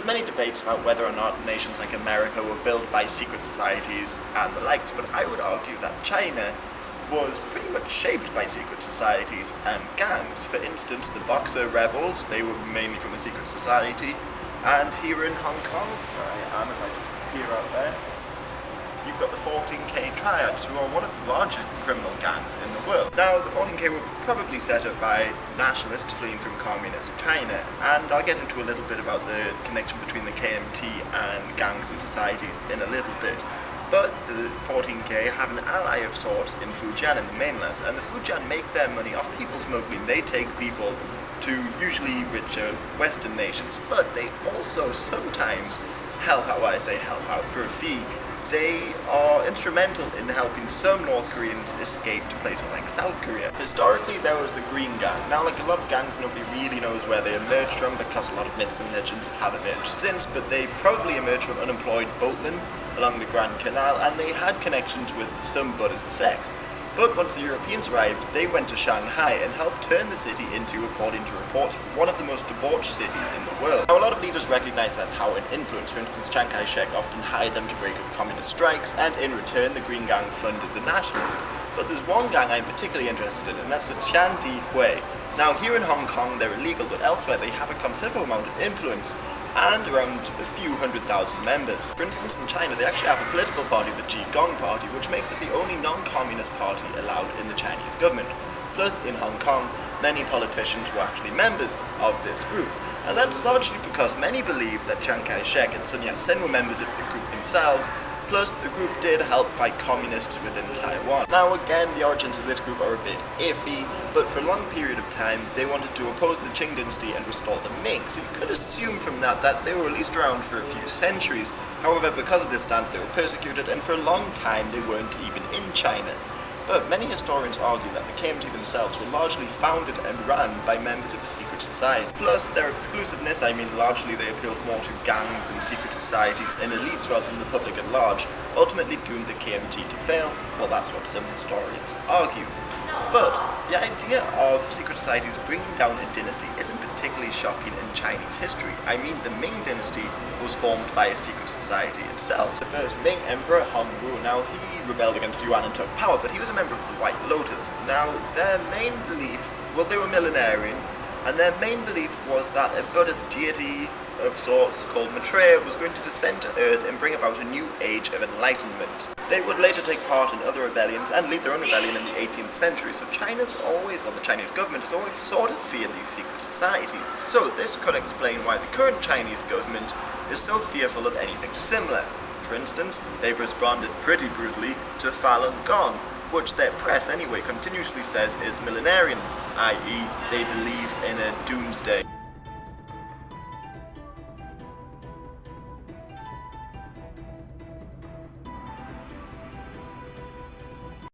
many debates about whether or not nations like America were built by secret societies and the likes, but I would argue that China was pretty much shaped by secret societies and gangs. For instance, the Boxer rebels, they were mainly from a secret society, and here in Hong Kong, where I am, as I just peer out there, you've got the 14K Triads, who are one of the largest criminal gangs in the world. Now, the 14K were probably set up by nationalists fleeing from communist China, and I'll get into a little bit about the connection between the KMT and gangs and societies in a little bit. But the 14K have an ally of sorts in Fujian in the mainland, and the Fujian make their money off people smuggling. They take people to usually richer Western nations, but they also sometimes help out, well, I say help out, for a fee. They are instrumental in helping some North Koreans escape to places like South Korea. Historically, there was the Green Gang. Now, like a lot of gangs, nobody really knows where they emerged from because a lot of myths and legends have emerged since, but they probably emerged from unemployed boatmen along the Grand Canal, and they had connections with some Buddhist sects. But once the Europeans arrived, they went to Shanghai and helped turn the city into, according to reports, one of the most debauched cities in the world. Now, a lot of leaders recognize their power and influence. For instance, Chiang Kai-shek often hired them to break up communist strikes, and in return, the Green Gang funded the nationalists. But there's one gang I'm particularly interested in, and that's the Tian Di Hui. Now, here in Hong Kong, they're illegal, but elsewhere they have a considerable amount of influence, and around a few 100,000 members. For instance, in China, they actually have a political party, the Qigong Party, which makes it the only non-communist party allowed in the Chinese government. Plus, in Hong Kong, many politicians were actually members of this group. And that's largely because many believe that Chiang Kai-shek and Sun Yat-sen were members of the group themselves. Plus, the group did help fight communists within Taiwan. Now again, the origins of this group are a bit iffy, but for a long period of time, they wanted to oppose the Qing dynasty and restore the Ming, so you could assume from that they were at least around for a few centuries. However, because of this stance, they were persecuted, and for a long time, they weren't even in China. But many historians argue that the KMT themselves were largely founded and run by members of a secret society. Plus, their exclusiveness, I mean largely they appealed more to gangs and secret societies and elites rather than the public at large, ultimately doomed the KMT to fail. Well, that's what some historians argue. But the idea of secret societies bringing down a dynasty isn't particularly shocking in Chinese history. I mean, the Ming dynasty was formed by a secret society itself. The first Ming Emperor, Hongwu, now he rebelled against Yuan and took power, but he was a member of the White Lotus. Now, their main belief, well, they were millenarian, and their main belief was that a Buddhist deity of sorts called Maitreya was going to descend to Earth and bring about a new age of enlightenment. They would later take part in other rebellions and lead their own rebellion in the 18th century, so the Chinese government has always sort of feared these secret societies. So this could explain why the current Chinese government is so fearful of anything similar. For instance, they've responded pretty brutally to Falun Gong, which their press anyway continuously says is millenarian, i.e. they believe in a doomsday.